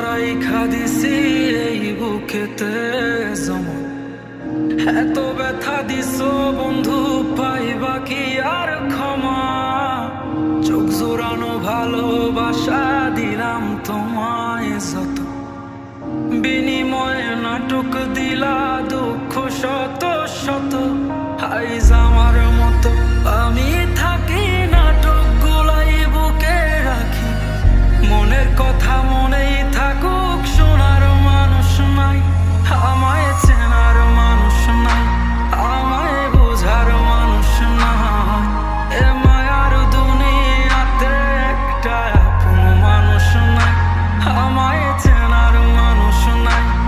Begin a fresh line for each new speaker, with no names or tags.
রাইখা দিছি এই বুকেতে জমা। এত ব্যথা দিছো বন্ধু, পাইবা কি আর ক্ষমা? চোখ জোড়ানো ভালোবাসা দিলাম তোমায় যত, বিনিময়ে নাটক দিলা দুঃখ শত শত। আইজ আমার মতো আমি থাকি, নাটক গুলাই বুকে রাখি, মনের কথা